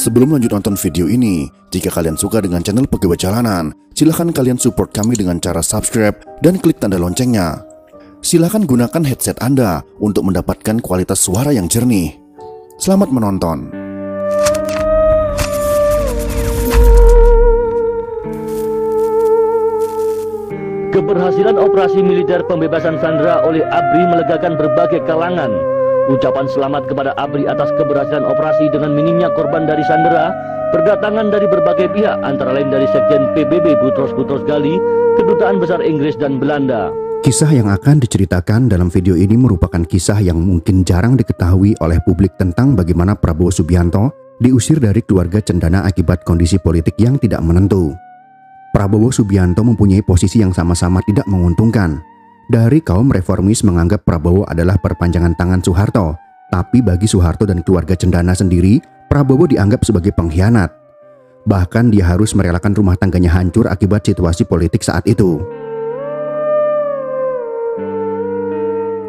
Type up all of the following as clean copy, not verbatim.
Sebelum lanjut nonton video ini, jika kalian suka dengan channel Pegawai Jalanan, silahkan kalian support kami dengan cara subscribe dan klik tanda loncengnya. Silahkan gunakan headset Anda untuk mendapatkan kualitas suara yang jernih. Selamat menonton. Keberhasilan operasi militer pembebasan sandera oleh ABRI melegakan berbagai kalangan. Ucapan selamat kepada ABRI atas keberhasilan operasi dengan minimnya korban dari sandera berdatangan dari berbagai pihak, antara lain dari Sekjen PBB Boutros Ghali, Kedutaan Besar Inggris dan Belanda. Kisah yang akan diceritakan dalam video ini merupakan kisah yang mungkin jarang diketahui oleh publik tentang bagaimana Prabowo Subianto diusir dari keluarga cendana akibat kondisi politik yang tidak menentu. Prabowo Subianto mempunyai posisi yang sama-sama tidak menguntungkan. Dari kaum reformis menganggap Prabowo adalah perpanjangan tangan Soeharto, tapi bagi Soeharto dan keluarga cendana sendiri, Prabowo dianggap sebagai pengkhianat. Bahkan dia harus merelakan rumah tangganya hancur akibat situasi politik saat itu.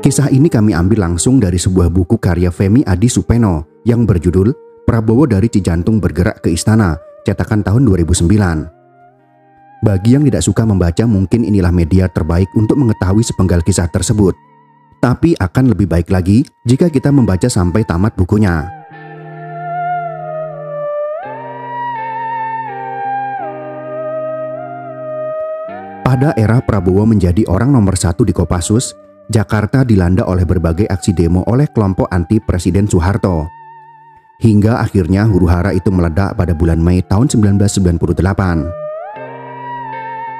Kisah ini kami ambil langsung dari sebuah buku karya Femi Adi Supeno yang berjudul Prabowo dari Cijantung Bergerak ke Istana, cetakan tahun 2009. Bagi yang tidak suka membaca, mungkin inilah media terbaik untuk mengetahui sepenggal kisah tersebut. Tapi akan lebih baik lagi jika kita membaca sampai tamat bukunya. Pada era Prabowo menjadi orang nomor 1 di Kopassus, Jakarta dilanda oleh berbagai aksi demo oleh kelompok anti Presiden Soeharto. Hingga akhirnya huru-hara itu meledak pada bulan Mei tahun 1998.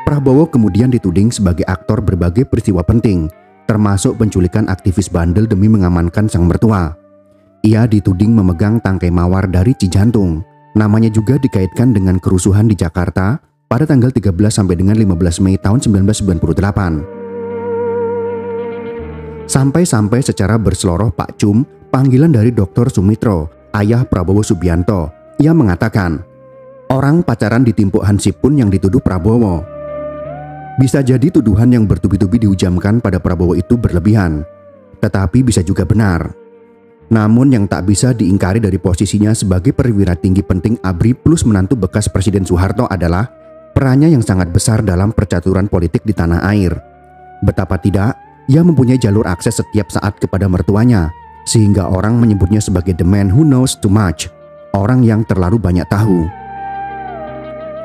Prabowo kemudian dituding sebagai aktor berbagai peristiwa penting, termasuk penculikan aktivis bandel demi mengamankan sang mertua. Ia dituding memegang tangkai mawar dari Cijantung. Namanya juga dikaitkan dengan kerusuhan di Jakarta pada tanggal 13 sampai dengan 15 Mei tahun 1998. Sampai-sampai secara berseloroh Pak Cum, panggilan dari Dr. Sumitro, ayah Prabowo Subianto, ia mengatakan, orang pacaran ditimpuk Hansip pun yang dituduh Prabowo. Bisa jadi tuduhan yang bertubi-tubi dihujamkan pada Prabowo itu berlebihan, tetapi bisa juga benar. Namun yang tak bisa diingkari dari posisinya sebagai perwira tinggi penting ABRI plus menantu bekas Presiden Soeharto adalah perannya yang sangat besar dalam percaturan politik di tanah air. Betapa tidak, ia mempunyai jalur akses setiap saat kepada mertuanya, sehingga orang menyebutnya sebagai the man who knows too much, orang yang terlalu banyak tahu.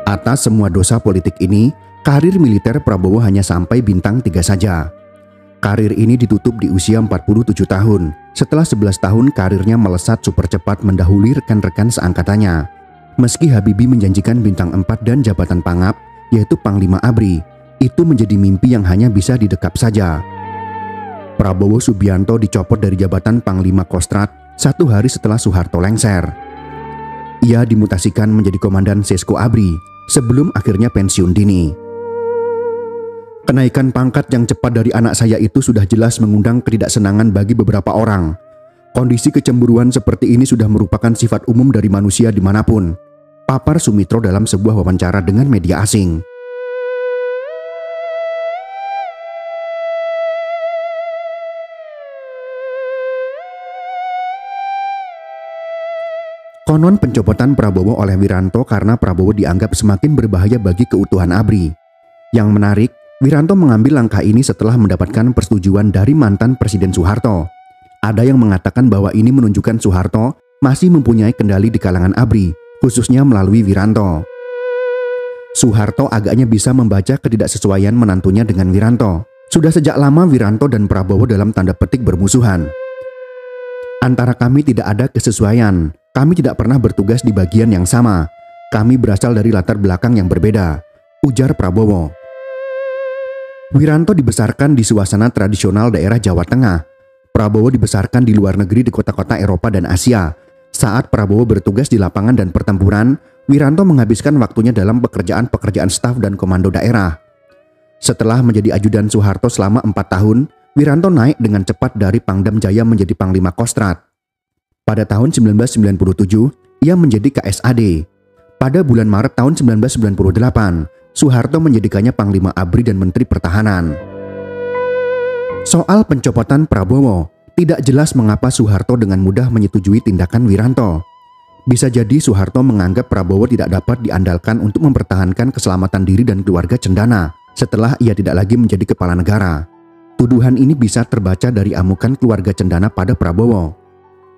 Atas semua dosa politik ini, karir militer Prabowo hanya sampai bintang 3 saja. Karir ini ditutup di usia 47 tahun. Setelah 11 tahun karirnya melesat super cepat mendahului rekan-rekan seangkatannya. Meski Habibie menjanjikan bintang 4 dan jabatan pangap, yaitu Panglima ABRI, itu menjadi mimpi yang hanya bisa didekap saja. Prabowo Subianto dicopot dari jabatan Panglima Kostrad 1 hari setelah Soeharto lengser. Ia dimutasikan menjadi Komandan Sesko ABRI sebelum akhirnya pensiun dini. Kenaikan pangkat yang cepat dari anak saya itu sudah jelas mengundang ketidaksenangan bagi beberapa orang. Kondisi kecemburuan seperti ini sudah merupakan sifat umum dari manusia dimanapun, papar Sumitro dalam sebuah wawancara dengan media asing. Konon pencopotan Prabowo oleh Wiranto karena Prabowo dianggap semakin berbahaya bagi keutuhan ABRI. Yang menarik, Wiranto mengambil langkah ini setelah mendapatkan persetujuan dari mantan Presiden Soeharto. Ada yang mengatakan bahwa ini menunjukkan Soeharto masih mempunyai kendali di kalangan ABRI, khususnya melalui Wiranto. Soeharto agaknya bisa membaca ketidaksesuaian menantunya dengan Wiranto. Sudah sejak lama Wiranto dan Prabowo dalam tanda petik bermusuhan. Antara kami tidak ada kesesuaian, kami tidak pernah bertugas di bagian yang sama. Kami berasal dari latar belakang yang berbeda, ujar Prabowo. Wiranto dibesarkan di suasana tradisional daerah Jawa Tengah. Prabowo dibesarkan di luar negeri di kota-kota Eropa dan Asia. Saat Prabowo bertugas di lapangan dan pertempuran, Wiranto menghabiskan waktunya dalam pekerjaan-pekerjaan staf dan komando daerah. Setelah menjadi ajudan Soeharto selama 4 tahun, Wiranto naik dengan cepat dari Pangdam Jaya menjadi Panglima Kostrad. Pada tahun 1997, ia menjadi KSAD. Pada bulan Maret tahun 1998, Soeharto menjadikannya Panglima ABRI dan Menteri Pertahanan. Soal pencopotan Prabowo, tidak jelas mengapa Soeharto dengan mudah menyetujui tindakan Wiranto. Bisa jadi Soeharto menganggap Prabowo tidak dapat diandalkan untuk mempertahankan keselamatan diri dan keluarga Cendana setelah ia tidak lagi menjadi kepala negara. Tuduhan ini bisa terbaca dari amukan keluarga Cendana pada Prabowo.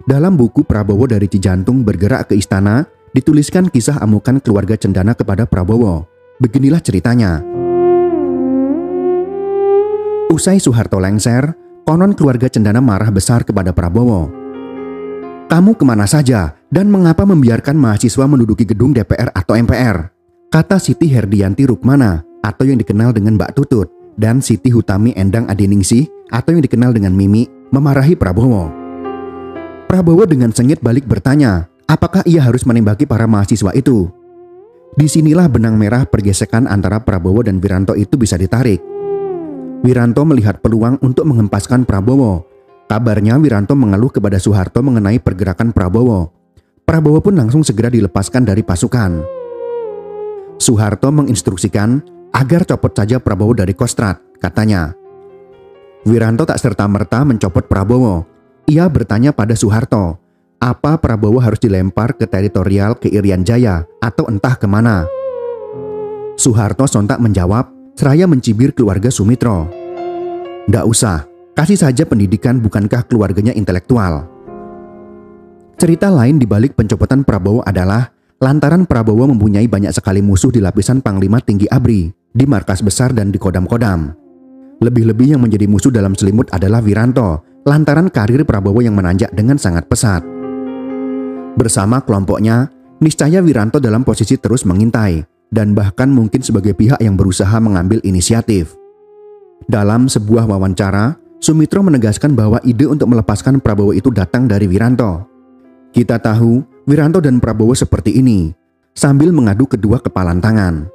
Dalam buku Prabowo dari Cijantung Bergerak ke Istana, dituliskan kisah amukan keluarga Cendana kepada Prabowo. Beginilah ceritanya. Usai Soeharto lengser, konon keluarga Cendana marah besar kepada Prabowo. "Kamu kemana saja dan mengapa membiarkan mahasiswa menduduki gedung DPR atau MPR?" kata Siti Herdianti Rukmana atau yang dikenal dengan Mbak Tutut dan Siti Hutami Endang Adiningsih atau yang dikenal dengan Mimi memarahi Prabowo. Prabowo dengan sengit balik bertanya, apakah ia harus menembaki para mahasiswa itu? Disinilah benang merah pergesekan antara Prabowo dan Wiranto itu bisa ditarik. Wiranto melihat peluang untuk menghempaskan Prabowo. Kabarnya Wiranto mengeluh kepada Soeharto mengenai pergerakan Prabowo. Prabowo pun langsung segera dilepaskan dari pasukan. Soeharto menginstruksikan agar copot saja Prabowo dari Kostrad, katanya. Wiranto tak serta-merta mencopot Prabowo. Ia bertanya pada Soeharto, apa Prabowo harus dilempar ke teritorial ke Irian Jaya atau entah kemana? Soeharto sontak menjawab, seraya mencibir keluarga Sumitro. "Nggak usah, kasih saja pendidikan, bukankah keluarganya intelektual?" Cerita lain di balik pencopotan Prabowo adalah lantaran Prabowo mempunyai banyak sekali musuh di lapisan Panglima Tinggi ABRI, di markas besar dan di Kodam-Kodam. Lebih-lebih yang menjadi musuh dalam selimut adalah Wiranto, lantaran karir Prabowo yang menanjak dengan sangat pesat. Bersama kelompoknya, niscaya Wiranto dalam posisi terus mengintai, dan bahkan mungkin sebagai pihak yang berusaha mengambil inisiatif. Dalam sebuah wawancara, Sumitro menegaskan bahwa ide untuk melepaskan Prabowo itu datang dari Wiranto. "Kita tahu Wiranto dan Prabowo seperti ini," sambil mengadu kedua kepalan tangan.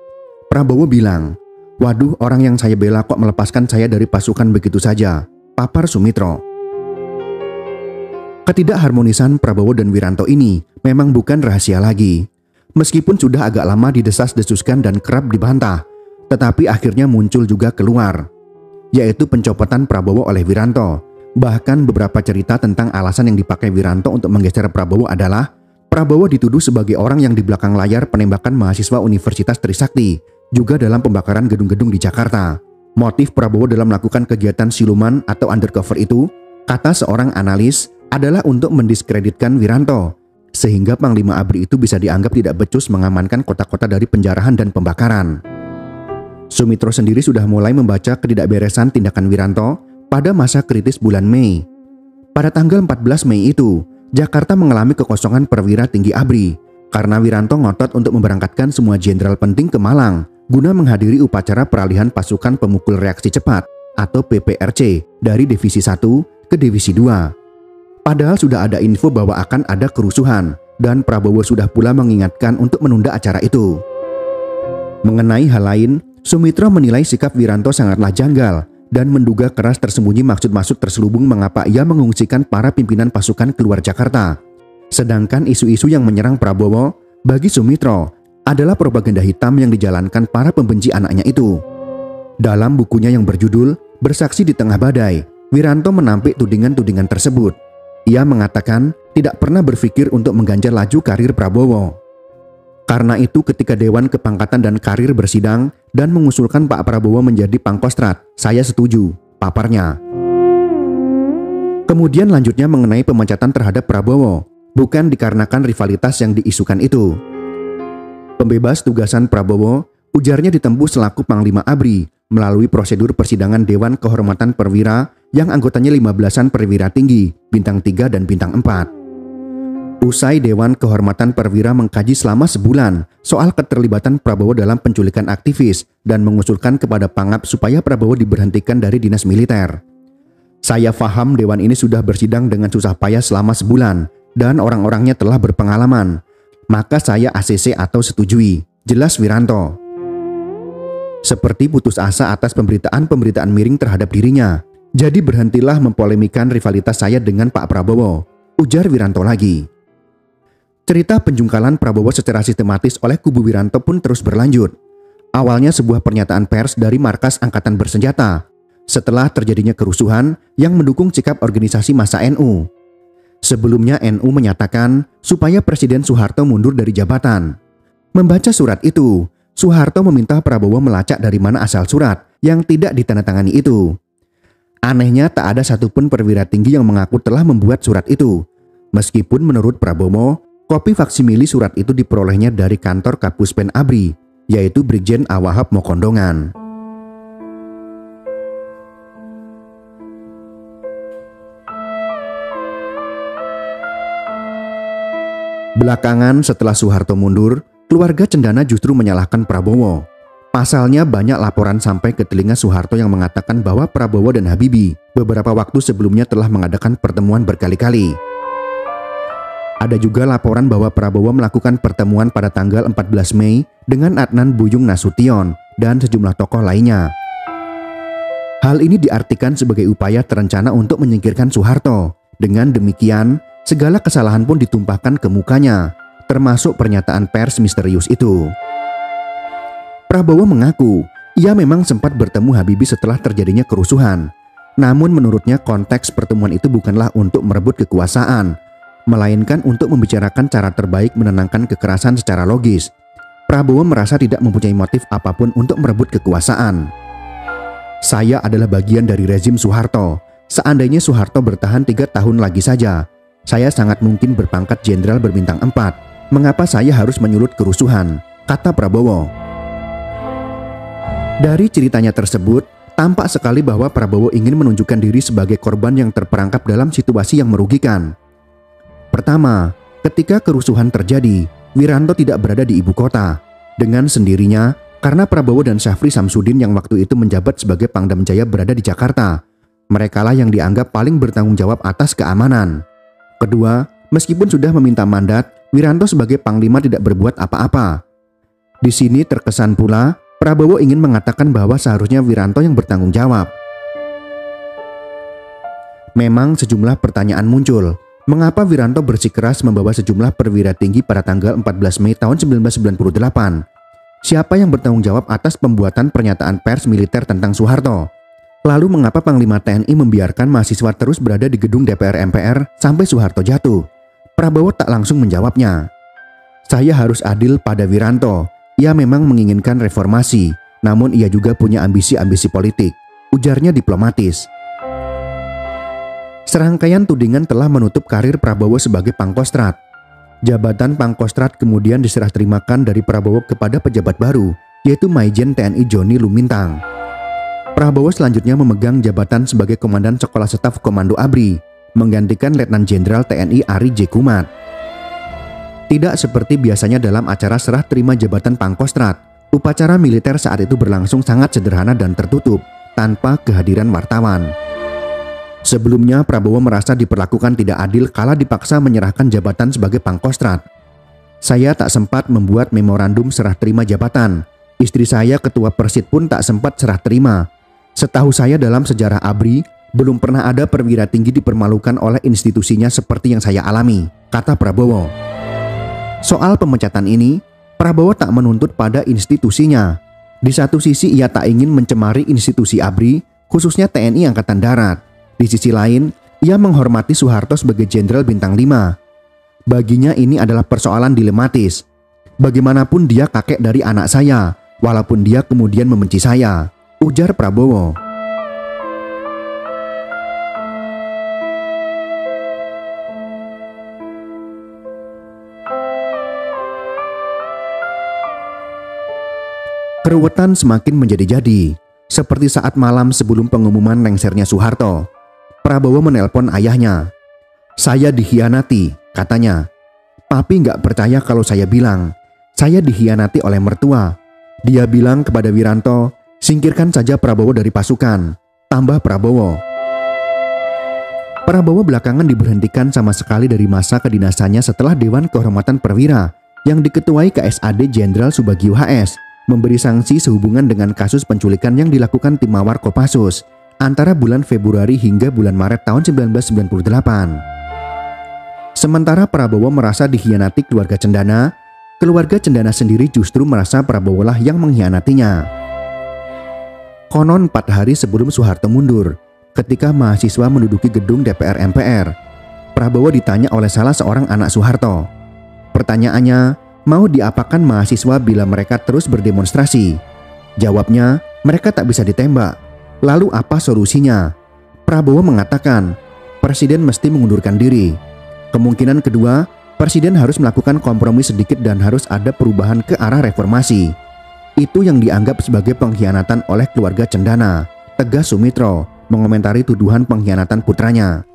Prabowo bilang, "Waduh, orang yang saya bela kok melepaskan saya dari pasukan begitu saja," papar Sumitro. Ketidakharmonisan Prabowo dan Wiranto ini memang bukan rahasia lagi. Meskipun sudah agak lama didesas-desuskan dan kerap dibantah, tetapi akhirnya muncul juga keluar, yaitu pencopotan Prabowo oleh Wiranto. Bahkan beberapa cerita tentang alasan yang dipakai Wiranto untuk menggeser Prabowo adalah Prabowo dituduh sebagai orang yang di belakang layar penembakan mahasiswa Universitas Trisakti, juga dalam pembakaran gedung-gedung di Jakarta. Motif Prabowo dalam melakukan kegiatan siluman atau undercover itu, kata seorang analis, adalah untuk mendiskreditkan Wiranto, sehingga Panglima ABRI itu bisa dianggap tidak becus mengamankan kota-kota dari penjarahan dan pembakaran. Sumitro sendiri sudah mulai membaca ketidakberesan tindakan Wiranto pada masa kritis bulan Mei. Pada tanggal 14 Mei itu, Jakarta mengalami kekosongan perwira tinggi ABRI karena Wiranto ngotot untuk memberangkatkan semua jenderal penting ke Malang guna menghadiri upacara peralihan pasukan pemukul reaksi cepat atau PPRC dari Divisi 1 ke Divisi 2. Padahal sudah ada info bahwa akan ada kerusuhan dan Prabowo sudah pula mengingatkan untuk menunda acara itu. Mengenai hal lain, Sumitro menilai sikap Wiranto sangatlah janggal dan menduga keras tersembunyi maksud-maksud terselubung mengapa ia mengungsikan para pimpinan pasukan keluar Jakarta. Sedangkan isu-isu yang menyerang Prabowo bagi Sumitro adalah propaganda hitam yang dijalankan para pembenci anaknya itu. Dalam bukunya yang berjudul Bersaksi di Tengah Badai, Wiranto menampik tudingan-tudingan tersebut. Ia mengatakan tidak pernah berpikir untuk mengganjal laju karir Prabowo. Karena itu ketika Dewan Kepangkatan dan Karir bersidang dan mengusulkan Pak Prabowo menjadi Pangkostrat, saya setuju, paparnya. Kemudian lanjutnya mengenai pemecatan terhadap Prabowo, bukan dikarenakan rivalitas yang diisukan itu. Pembebas tugasan Prabowo, ujarnya ditempuh selaku Panglima ABRI melalui prosedur persidangan Dewan Kehormatan Perwira yang anggotanya 15-an perwira tinggi, bintang 3 dan bintang 4. Usai Dewan Kehormatan Perwira mengkaji selama sebulan soal keterlibatan Prabowo dalam penculikan aktivis dan mengusulkan kepada Pangap supaya Prabowo diberhentikan dari dinas militer. Saya paham Dewan ini sudah bersidang dengan susah payah selama sebulan dan orang-orangnya telah berpengalaman. Maka saya ACC atau setujui, jelas Wiranto. Seperti putus asa atas pemberitaan-pemberitaan miring terhadap dirinya. Jadi berhentilah mempolemikan rivalitas saya dengan Pak Prabowo, ujar Wiranto lagi. Cerita penjungkalan Prabowo secara sistematis oleh kubu Wiranto pun terus berlanjut. Awalnya sebuah pernyataan pers dari Markas Angkatan Bersenjata, setelah terjadinya kerusuhan yang mendukung sikap organisasi massa NU. Sebelumnya NU menyatakan supaya Presiden Soeharto mundur dari jabatan. Membaca surat itu, Soeharto meminta Prabowo melacak dari mana asal surat yang tidak ditandatangani itu. Anehnya tak ada satupun perwira tinggi yang mengaku telah membuat surat itu. Meskipun menurut Prabowo, kopi faksimili surat itu diperolehnya dari kantor Kapuspen ABRI, yaitu Brigjen A. Wahab Mokondongan. Belakangan setelah Soeharto mundur, keluarga Cendana justru menyalahkan Prabowo. Pasalnya banyak laporan sampai ke telinga Soeharto yang mengatakan bahwa Prabowo dan Habibie beberapa waktu sebelumnya telah mengadakan pertemuan berkali-kali. Ada juga laporan bahwa Prabowo melakukan pertemuan pada tanggal 14 Mei dengan Adnan Buyung Nasution dan sejumlah tokoh lainnya. Hal ini diartikan sebagai upaya terencana untuk menyingkirkan Soeharto. Dengan demikian, segala kesalahan pun ditumpahkan ke mukanya, termasuk pernyataan pers misterius itu. Prabowo mengaku ia memang sempat bertemu Habibie setelah terjadinya kerusuhan. Namun menurutnya konteks pertemuan itu bukanlah untuk merebut kekuasaan, melainkan untuk membicarakan cara terbaik menenangkan kekerasan secara logis. Prabowo merasa tidak mempunyai motif apapun untuk merebut kekuasaan. Saya adalah bagian dari rezim Soeharto. Seandainya Soeharto bertahan 3 tahun lagi saja, saya sangat mungkin berpangkat jenderal berbintang 4. Mengapa saya harus menyulut kerusuhan? Kata Prabowo. Dari ceritanya tersebut, tampak sekali bahwa Prabowo ingin menunjukkan diri sebagai korban yang terperangkap dalam situasi yang merugikan. Pertama, ketika kerusuhan terjadi, Wiranto tidak berada di ibu kota. Dengan sendirinya, karena Prabowo dan Syafri Samsudin yang waktu itu menjabat sebagai Pangdam Jaya berada di Jakarta, merekalah yang dianggap paling bertanggung jawab atas keamanan. Kedua, meskipun sudah meminta mandat, Wiranto sebagai Panglima tidak berbuat apa-apa. Di sini terkesan pula Prabowo ingin mengatakan bahwa seharusnya Wiranto yang bertanggung jawab. Memang sejumlah pertanyaan muncul. Mengapa Wiranto bersikeras membawa sejumlah perwira tinggi pada tanggal 14 Mei tahun 1998? Siapa yang bertanggung jawab atas pembuatan pernyataan pers militer tentang Soeharto? Lalu mengapa Panglima TNI membiarkan mahasiswa terus berada di gedung DPR MPR sampai Soeharto jatuh? Prabowo tak langsung menjawabnya. Saya harus adil pada Wiranto. Ia memang menginginkan reformasi, namun ia juga punya ambisi-ambisi politik, ujarnya diplomatis. Serangkaian tudingan telah menutup karir Prabowo sebagai Pangkostrat. Jabatan Pangkostrat kemudian diserah terimakan dari Prabowo kepada pejabat baru, yaitu Maijen TNI Joni Lumintang. Prabowo selanjutnya memegang jabatan sebagai Komandan Sekolah Staf Komando ABRI, menggantikan Letnan Jenderal TNI Ari J. Kumat. Tidak seperti biasanya dalam acara serah terima jabatan Pangkostrat, upacara militer saat itu berlangsung sangat sederhana dan tertutup, tanpa kehadiran wartawan. Sebelumnya Prabowo merasa diperlakukan tidak adil kala dipaksa menyerahkan jabatan sebagai Pangkostrat. Saya tak sempat membuat memorandum serah terima jabatan. Istri saya ketua Persid pun tak sempat serah terima. Setahu saya dalam sejarah ABRI, belum pernah ada perwira tinggi dipermalukan oleh institusinya seperti yang saya alami, kata Prabowo. Soal pemecatan ini, Prabowo tak menuntut pada institusinya. Di satu sisi ia tak ingin mencemari institusi ABRI, khususnya TNI Angkatan Darat. Di sisi lain, ia menghormati Soeharto sebagai Jenderal Bintang 5. Baginya ini adalah persoalan dilematis. Bagaimanapun dia kakek dari anak saya, walaupun dia kemudian membenci saya, ujar Prabowo. Keruwetan semakin menjadi-jadi, seperti saat malam sebelum pengumuman lengsernya Soeharto. Prabowo menelpon ayahnya. Saya dikhianati, katanya. Papi nggak percaya kalau saya bilang, saya dikhianati oleh mertua. Dia bilang kepada Wiranto, singkirkan saja Prabowo dari pasukan, tambah Prabowo. Prabowo belakangan diberhentikan sama sekali dari masa kedinasannya setelah Dewan Kehormatan Perwira yang diketuai KSAD Jenderal Subagio HS memberi sanksi sehubungan dengan kasus penculikan yang dilakukan tim Mawar Kopassus antara bulan Februari hingga bulan Maret tahun 1998. Sementara Prabowo merasa dikhianati keluarga Cendana sendiri justru merasa Prabowo lah yang mengkhianatinya. Konon 4 hari sebelum Soeharto mundur, ketika mahasiswa menduduki gedung DPR MPR, Prabowo ditanya oleh salah seorang anak Soeharto. Pertanyaannya, mau diapakan mahasiswa bila mereka terus berdemonstrasi? Jawabnya, mereka tak bisa ditembak. Lalu apa solusinya? Prabowo mengatakan, Presiden mesti mengundurkan diri. Kemungkinan kedua, Presiden harus melakukan kompromi sedikit dan harus ada perubahan ke arah reformasi. Itu yang dianggap sebagai pengkhianatan oleh keluarga Cendana, tegas Sumitro, mengomentari tuduhan pengkhianatan putranya.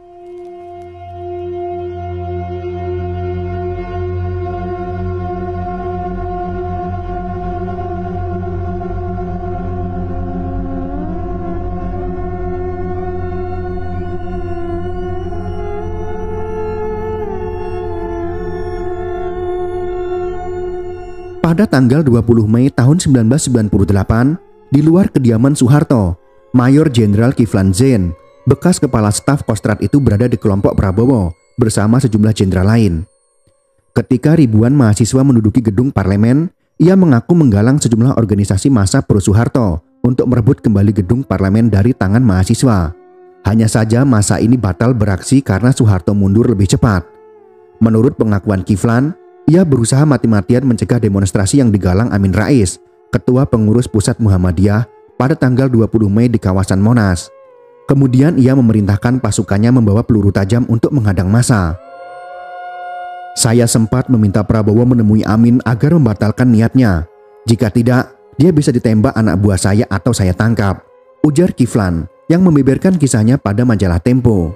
Pada tanggal 20 Mei tahun 1998, di luar kediaman Soeharto, Mayor Jenderal Kiflan Zain, bekas kepala staf Kostrad itu berada di kelompok Prabowo bersama sejumlah jenderal lain. Ketika ribuan mahasiswa menduduki gedung parlemen, ia mengaku menggalang sejumlah organisasi massa pro Soeharto untuk merebut kembali gedung parlemen dari tangan mahasiswa. Hanya saja massa ini batal beraksi karena Soeharto mundur lebih cepat. Menurut pengakuan Kiflan, ia berusaha mati-matian mencegah demonstrasi yang digalang Amin Rais, ketua pengurus pusat Muhammadiyah, pada tanggal 20 Mei di kawasan Monas. Kemudian ia memerintahkan pasukannya membawa peluru tajam untuk menghadang massa. Saya sempat meminta Prabowo menemui Amin agar membatalkan niatnya. Jika tidak, dia bisa ditembak anak buah saya atau saya tangkap, ujar Kiflan yang membeberkan kisahnya pada majalah Tempo.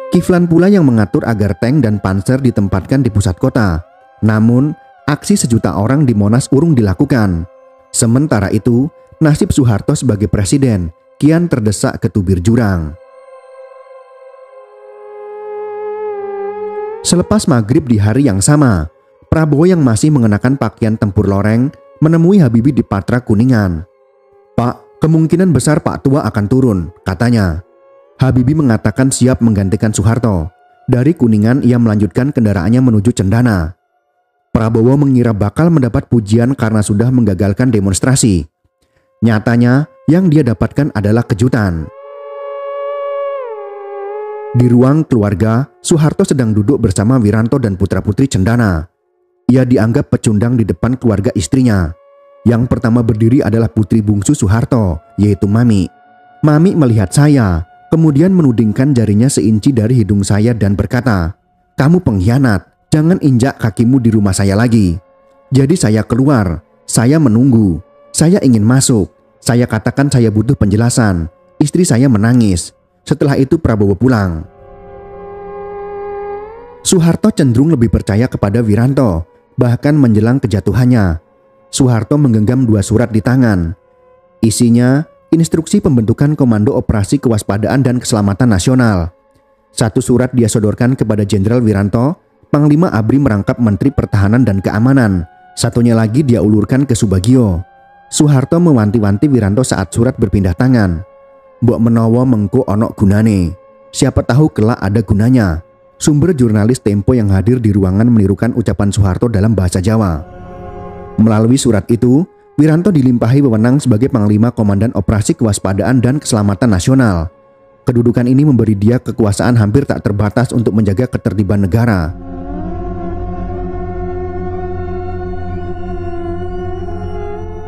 Kiflan pula yang mengatur agar tank dan panser ditempatkan di pusat kota. Namun, aksi sejuta orang di Monas urung dilakukan. Sementara itu, nasib Soeharto sebagai presiden kian terdesak ke tubir jurang. Selepas maghrib di hari yang sama, Prabowo yang masih mengenakan pakaian tempur loreng menemui Habibie di Patra Kuningan. "Pak, kemungkinan besar Pak Tua akan turun," katanya. Habibie mengatakan siap menggantikan Soeharto. Dari Kuningan ia melanjutkan kendaraannya menuju Cendana. Prabowo mengira bakal mendapat pujian karena sudah menggagalkan demonstrasi. Nyatanya yang dia dapatkan adalah kejutan. Di ruang keluarga, Soeharto sedang duduk bersama Wiranto dan putra-putri Cendana. Ia dianggap pecundang di depan keluarga istrinya. Yang pertama berdiri adalah putri bungsu Soeharto, yaitu Mami. Mami melihat saya, kemudian menudingkan jarinya seinci dari hidung saya dan berkata, "Kamu pengkhianat, jangan injak kakimu di rumah saya lagi." Jadi saya keluar, saya menunggu, saya ingin masuk, saya katakan saya butuh penjelasan. Istri saya menangis. Setelah itu Prabowo pulang. Soeharto cenderung lebih percaya kepada Wiranto, bahkan menjelang kejatuhannya. Soeharto menggenggam 2 surat di tangan. Isinya instruksi pembentukan Komando Operasi Kewaspadaan dan Keselamatan Nasional. Satu surat dia sodorkan kepada Jenderal Wiranto, Panglima ABRI merangkap Menteri Pertahanan dan Keamanan. Satunya lagi dia ulurkan ke Subagio. Soeharto mewanti-wanti Wiranto saat surat berpindah tangan. "Mbok menawa mengko onok gunane. Siapa tahu kelak ada gunanya." Sumber jurnalis Tempo yang hadir di ruangan menirukan ucapan Soeharto dalam bahasa Jawa. Melalui surat itu, Wiranto dilimpahi wewenang sebagai Panglima Komandan Operasi Kewaspadaan dan Keselamatan Nasional. Kedudukan ini memberi dia kekuasaan hampir tak terbatas untuk menjaga ketertiban negara.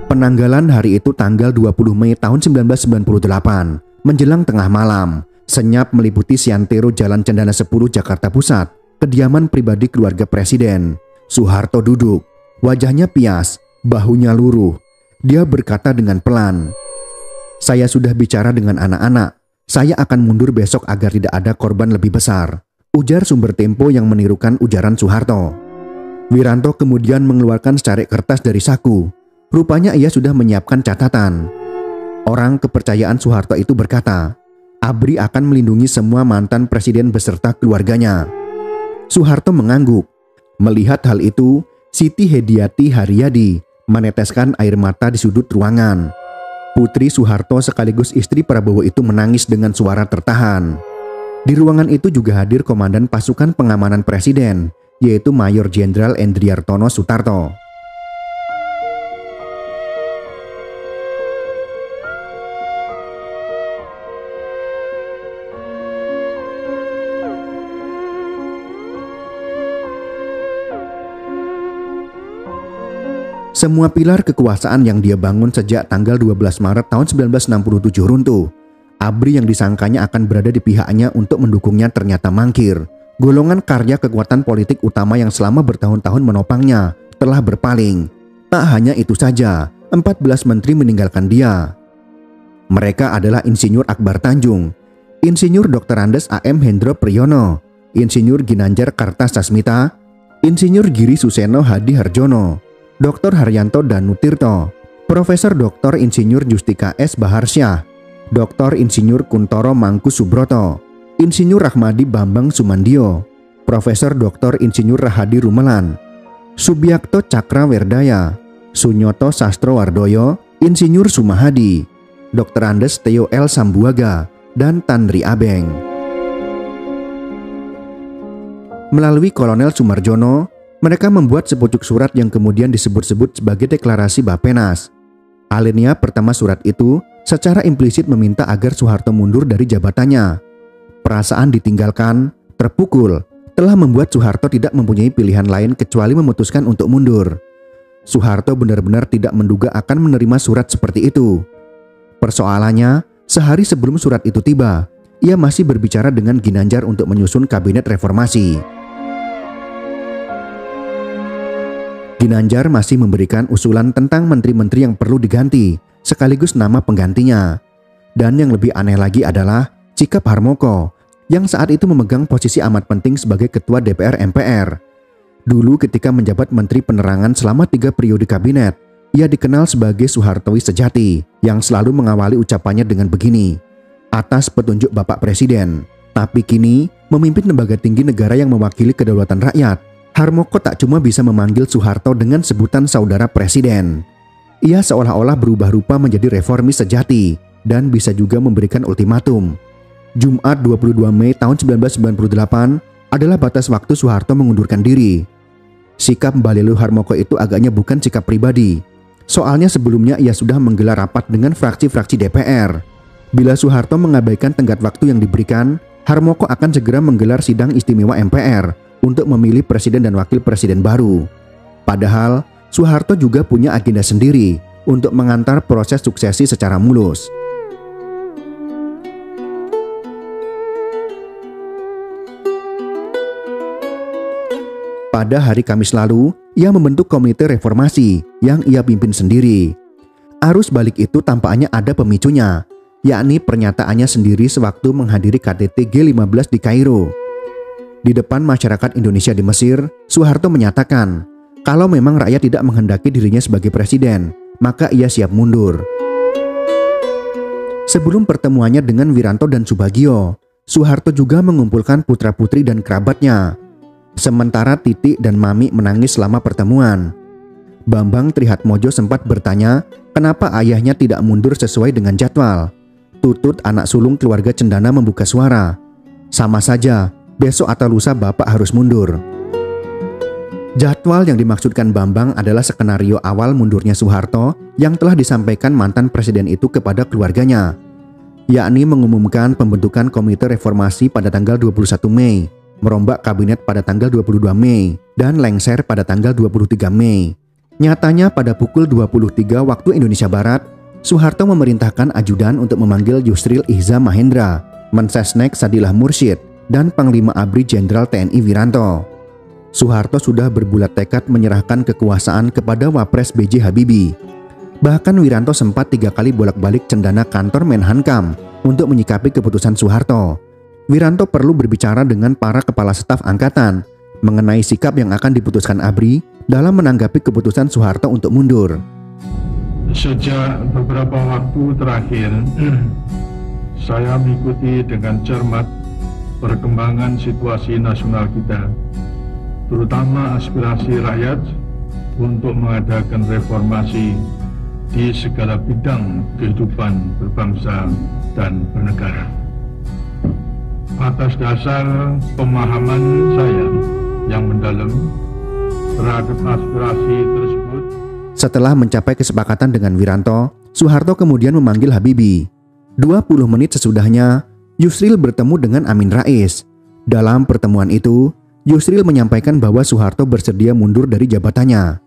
Penanggalan hari itu tanggal 20 Mei tahun 1998, menjelang tengah malam. Senyap meliputi Siantero Jalan Cendana 10 Jakarta Pusat, kediaman pribadi keluarga Presiden. Soeharto duduk, wajahnya pias, bahunya luruh. Dia berkata dengan pelan, "Saya sudah bicara dengan anak-anak. Saya akan mundur besok agar tidak ada korban lebih besar," ujar sumber Tempo yang menirukan ujaran Soeharto. Wiranto kemudian mengeluarkan secarik kertas dari saku. Rupanya ia sudah menyiapkan catatan. Orang kepercayaan Soeharto itu berkata, ABRI akan melindungi semua mantan presiden beserta keluarganya. Soeharto mengangguk. Melihat hal itu, Siti Hediati Haryadi meneteskan air mata di sudut ruangan. Putri Soeharto sekaligus istri Prabowo itu menangis dengan suara tertahan. Di ruangan itu juga hadir Komandan Pasukan Pengamanan Presiden, yaitu Mayor Jenderal Endriartono Sutarto. Semua pilar kekuasaan yang dia bangun sejak tanggal 12 Maret tahun 1967 runtuh. ABRI yang disangkanya akan berada di pihaknya untuk mendukungnya ternyata mangkir. Golongan karya kekuatan politik utama yang selama bertahun-tahun menopangnya telah berpaling. Tak hanya itu saja, 14 menteri meninggalkan dia. Mereka adalah Insinyur Akbar Tanjung, Insinyur Dr. Andes A.M. Hendro Priyono, Insinyur Ginanjar Kartasasmita, Insinyur Giri Suseno Hadi Harjono, Dr. Haryanto Danutirto, Profesor Dr. Insinyur Justika S. Baharsyah, Dr. Insinyur Kuntoro Mangku Subroto, Insinyur Rahmadi Bambang Sumandio, Profesor Dr. Insinyur Rahadi Rumelan, Subiakto Cakrawerdaya, Sunyoto Sastrowardoyo, Insinyur Sumahadi, Dr. Andes Theo L. Sambuaga, dan Tanri Abeng. Melalui Kolonel Sumarjono, mereka membuat sepucuk surat yang kemudian disebut-sebut sebagai Deklarasi Bapenas. Alinea pertama surat itu secara implisit meminta agar Soeharto mundur dari jabatannya. Perasaan ditinggalkan, terpukul, telah membuat Soeharto tidak mempunyai pilihan lain kecuali memutuskan untuk mundur. Soeharto benar-benar tidak menduga akan menerima surat seperti itu. Persoalannya, sehari sebelum surat itu tiba, ia masih berbicara dengan Ginanjar untuk menyusun kabinet reformasi. Ginanjar masih memberikan usulan tentang menteri-menteri yang perlu diganti, sekaligus nama penggantinya. Dan yang lebih aneh lagi adalah sikap Harmoko, yang saat itu memegang posisi amat penting sebagai Ketua DPR MPR. Dulu ketika menjabat Menteri Penerangan selama 3 periode kabinet, ia dikenal sebagai Soehartowi sejati, yang selalu mengawali ucapannya dengan begini, atas petunjuk Bapak Presiden. Tapi kini, memimpin lembaga tinggi negara yang mewakili kedaulatan rakyat, Harmoko tak cuma bisa memanggil Soeharto dengan sebutan saudara presiden. Ia seolah-olah berubah rupa menjadi reformis sejati dan bisa juga memberikan ultimatum. Jumat 22 Mei tahun 1998 adalah batas waktu Soeharto mengundurkan diri. Sikap Balelu Harmoko itu agaknya bukan sikap pribadi. Soalnya sebelumnya ia sudah menggelar rapat dengan fraksi-fraksi DPR. Bila Soeharto mengabaikan tenggat waktu yang diberikan, Harmoko akan segera menggelar sidang istimewa MPR untuk memilih presiden dan wakil presiden baru. Padahal, Soeharto juga punya agenda sendiri untuk mengantar proses suksesi secara mulus. Pada hari Kamis lalu, ia membentuk komite reformasi yang ia pimpin sendiri. Arus balik itu tampaknya ada pemicunya, yakni pernyataannya sendiri sewaktu menghadiri KTT G15 di Kairo. Di depan masyarakat Indonesia di Mesir, Soeharto menyatakan, kalau memang rakyat tidak menghendaki dirinya sebagai presiden, maka ia siap mundur. Sebelum pertemuannya dengan Wiranto dan Subagio, Soeharto juga mengumpulkan putra-putri dan kerabatnya. Sementara Titik dan Mami menangis selama pertemuan. Bambang Trihatmojo sempat bertanya, kenapa ayahnya tidak mundur sesuai dengan jadwal. Tutut, anak sulung keluarga Cendana, membuka suara. Sama saja, besok atau lusa Bapak harus mundur. Jadwal yang dimaksudkan Bambang adalah skenario awal mundurnya Soeharto yang telah disampaikan mantan presiden itu kepada keluarganya, yakni mengumumkan pembentukan Komite Reformasi pada tanggal 21 Mei, merombak kabinet pada tanggal 22 Mei, dan lengser pada tanggal 23 Mei. Nyatanya pada pukul 23 waktu Indonesia Barat, Soeharto memerintahkan ajudan untuk memanggil Yusril Ihza Mahendra, Mensesnek Sadilah Mursyid, dan Panglima ABRI Jenderal TNI Wiranto. Soeharto sudah berbulat tekad menyerahkan kekuasaan kepada Wapres B.J. Habibie. Bahkan Wiranto sempat 3 kali bolak-balik cendana kantor Menhankam untuk menyikapi keputusan Soeharto. Wiranto perlu berbicara dengan para kepala staf angkatan mengenai sikap yang akan diputuskan ABRI dalam menanggapi keputusan Soeharto untuk mundur. Sejak beberapa waktu terakhir, saya mengikuti dengan cermat perkembangan situasi nasional kita, terutama aspirasi rakyat untuk mengadakan reformasi di segala bidang kehidupan berbangsa dan bernegara. Atas dasar pemahaman saya yang mendalam terhadap aspirasi tersebut, setelah mencapai kesepakatan dengan Wiranto, Soeharto kemudian memanggil Habibie. 20 menit sesudahnya, Yusril bertemu dengan Amin Rais. Dalam pertemuan itu, Yusril menyampaikan bahwa Soeharto bersedia mundur dari jabatannya.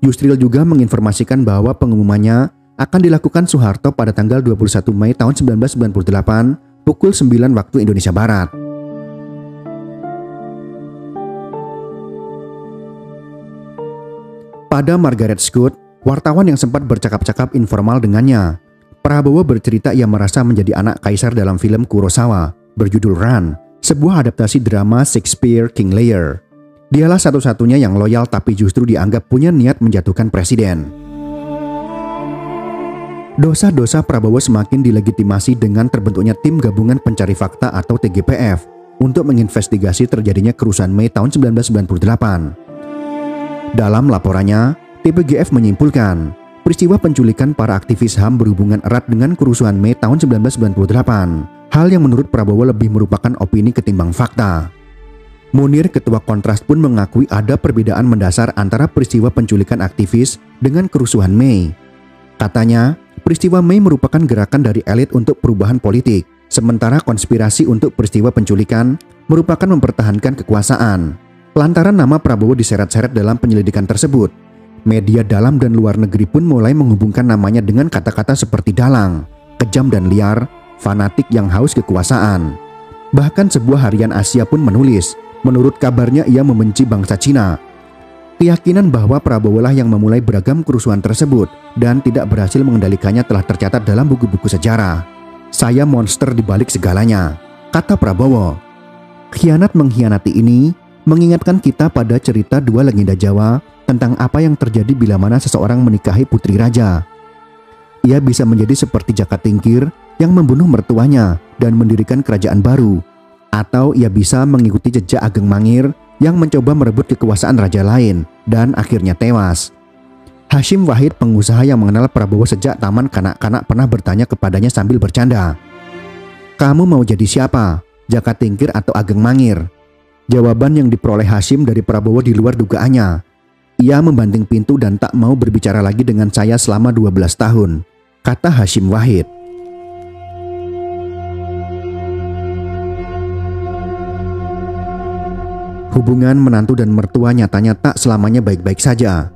Yusril juga menginformasikan bahwa pengumumannya akan dilakukan Soeharto pada tanggal 21 Mei tahun 1998 pukul 9 waktu Indonesia Barat. Pada Margaret Scott, wartawan yang sempat bercakap-cakap informal dengannya, Prabowo bercerita ia merasa menjadi anak kaisar dalam film Kurosawa berjudul Run, sebuah adaptasi drama Shakespeare King Lear. Dialah satu-satunya yang loyal tapi justru dianggap punya niat menjatuhkan presiden. Dosa-dosa Prabowo semakin dilegitimasi dengan terbentuknya Tim Gabungan Pencari Fakta atau TGPF untuk menginvestigasi terjadinya kerusuhan Mei tahun 1998. Dalam laporannya, TPGF menyimpulkan peristiwa penculikan para aktivis HAM berhubungan erat dengan kerusuhan Mei tahun 1998, hal yang menurut Prabowo lebih merupakan opini ketimbang fakta. Munir, ketua Kontras pun mengakui ada perbedaan mendasar antara peristiwa penculikan aktivis dengan kerusuhan Mei. Katanya, peristiwa Mei merupakan gerakan dari elit untuk perubahan politik, sementara konspirasi untuk peristiwa penculikan merupakan mempertahankan kekuasaan. Lantaran nama Prabowo diseret-seret dalam penyelidikan tersebut, media dalam dan luar negeri pun mulai menghubungkan namanya dengan kata-kata seperti dalang, kejam dan liar, fanatik yang haus kekuasaan. Bahkan sebuah harian Asia pun menulis, menurut kabarnya ia membenci bangsa Cina. Keyakinan bahwa Prabowo lah yang memulai beragam kerusuhan tersebut dan tidak berhasil mengendalikannya telah tercatat dalam buku-buku sejarah. Saya monster di balik segalanya, kata Prabowo. Khianat mengkhianati ini mengingatkan kita pada cerita dua legenda Jawa tentang apa yang terjadi bila mana seseorang menikahi putri raja. Ia bisa menjadi seperti Jaka Tingkir yang membunuh mertuanya dan mendirikan kerajaan baru, atau ia bisa mengikuti jejak Ageng Mangir yang mencoba merebut kekuasaan raja lain dan akhirnya tewas. Hashim Wahid, pengusaha yang mengenal Prabowo sejak taman kanak-kanak, pernah bertanya kepadanya sambil bercanda, "Kamu mau jadi siapa? Jaka Tingkir atau Ageng Mangir?" Jawaban yang diperoleh Hashim dari Prabowo di luar dugaannya. Ia membanting pintu dan tak mau berbicara lagi dengan saya selama 12 tahun, kata Hashim Wahid. Hubungan menantu dan mertua nyatanya tak selamanya baik-baik saja.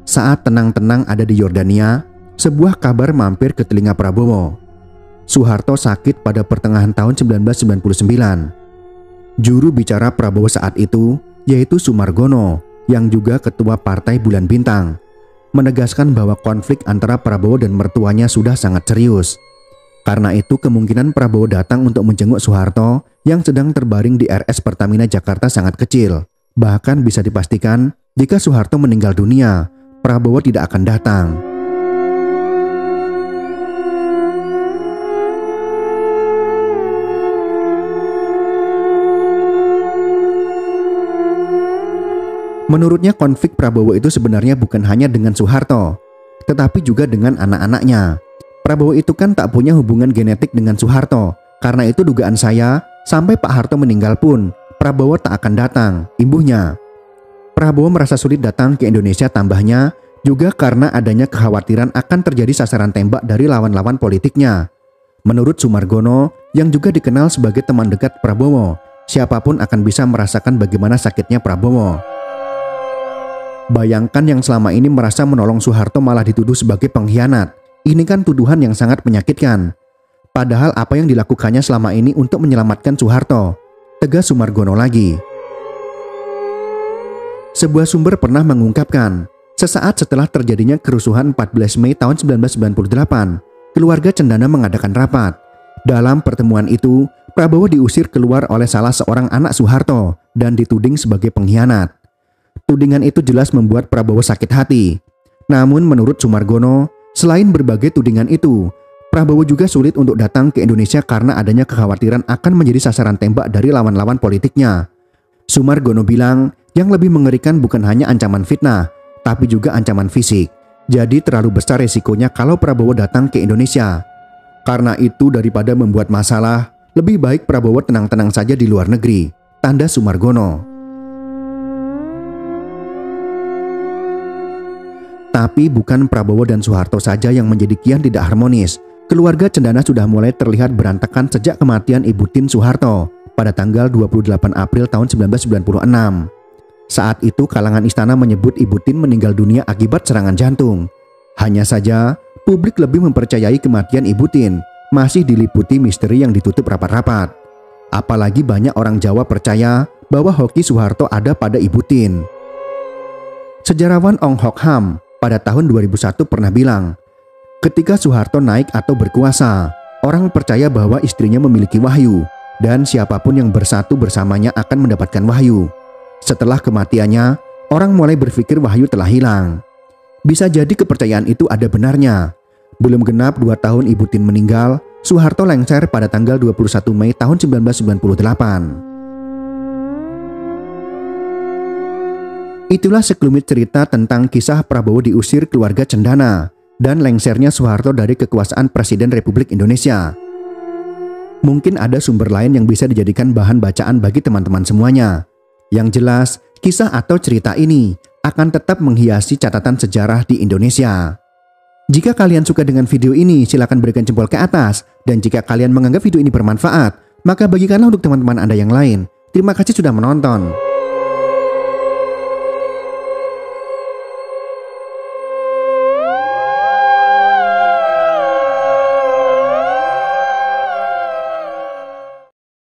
Saat tenang-tenang ada di Yordania, sebuah kabar mampir ke telinga Prabowo. Soeharto sakit pada pertengahan tahun 1999. Juru bicara Prabowo saat itu, yaitu Sumargono, yang juga ketua Partai Bulan Bintang, menegaskan bahwa konflik antara Prabowo dan mertuanya sudah sangat serius. Karena itu kemungkinan Prabowo datang untuk menjenguk Soeharto yang sedang terbaring di RS Pertamina Jakarta sangat kecil. Bahkan bisa dipastikan jika Soeharto meninggal dunia, Prabowo tidak akan datang. Menurutnya konflik Prabowo itu sebenarnya bukan hanya dengan Soeharto, tetapi juga dengan anak-anaknya. Prabowo itu kan tak punya hubungan genetik dengan Soeharto. Karena itu dugaan saya, sampai Pak Harto meninggal pun, Prabowo tak akan datang, imbuhnya. Prabowo merasa sulit datang ke Indonesia, tambahnya, juga karena adanya kekhawatiran akan terjadi sasaran tembak dari lawan-lawan politiknya. Menurut Sumargono, yang juga dikenal sebagai teman dekat Prabowo, siapapun akan bisa merasakan bagaimana sakitnya Prabowo. Bayangkan yang selama ini merasa menolong Soeharto malah dituduh sebagai pengkhianat. Ini kan tuduhan yang sangat menyakitkan. Padahal apa yang dilakukannya selama ini untuk menyelamatkan Soeharto, tegas Sumargono lagi. Sebuah sumber pernah mengungkapkan, sesaat setelah terjadinya kerusuhan 14 Mei tahun 1998, keluarga Cendana mengadakan rapat. Dalam pertemuan itu, Prabowo diusir keluar oleh salah seorang anak Soeharto dan dituding sebagai pengkhianat. Tudingan itu jelas membuat Prabowo sakit hati. Namun menurut Sumargono, selain berbagai tudingan itu, Prabowo juga sulit untuk datang ke Indonesia karena adanya kekhawatiran akan menjadi sasaran tembak dari lawan-lawan politiknya. Sumargono bilang, yang lebih mengerikan bukan hanya ancaman fitnah, tapi juga ancaman fisik. Jadi terlalu besar resikonya kalau Prabowo datang ke Indonesia. Karena itu daripada membuat masalah, lebih baik Prabowo tenang-tenang saja di luar negeri, tanda Sumargono. Tapi bukan Prabowo dan Soeharto saja yang menjadi kian tidak harmonis. Keluarga Cendana sudah mulai terlihat berantakan sejak kematian Ibu Tien Soeharto pada tanggal 28 April tahun 1996. Saat itu kalangan istana menyebut Ibu Tien meninggal dunia akibat serangan jantung. Hanya saja, publik lebih mempercayai kematian Ibu Tien masih diliputi misteri yang ditutup rapat-rapat. Apalagi banyak orang Jawa percaya bahwa hoki Soeharto ada pada Ibu Tien. Sejarawan Ong Hok Ham pada tahun 2001 pernah bilang, ketika Soeharto naik atau berkuasa, orang percaya bahwa istrinya memiliki wahyu dan siapapun yang bersatu bersamanya akan mendapatkan wahyu. Setelah kematiannya, orang mulai berpikir wahyu telah hilang. Bisa jadi kepercayaan itu ada benarnya. Belum genap 2 tahun Ibu Tien meninggal, Soeharto lengser pada tanggal 21 Mei tahun 1998. Itulah sekelumit cerita tentang kisah Prabowo diusir keluarga cendana dan lengsernya Soeharto dari kekuasaan Presiden Republik Indonesia. Mungkin ada sumber lain yang bisa dijadikan bahan bacaan bagi teman-teman semuanya. Yang jelas, kisah atau cerita ini akan tetap menghiasi catatan sejarah di Indonesia. Jika kalian suka dengan video ini, silakan berikan jempol ke atas. Dan jika kalian menganggap video ini bermanfaat, maka bagikanlah untuk teman-teman Anda yang lain. Terima kasih sudah menonton.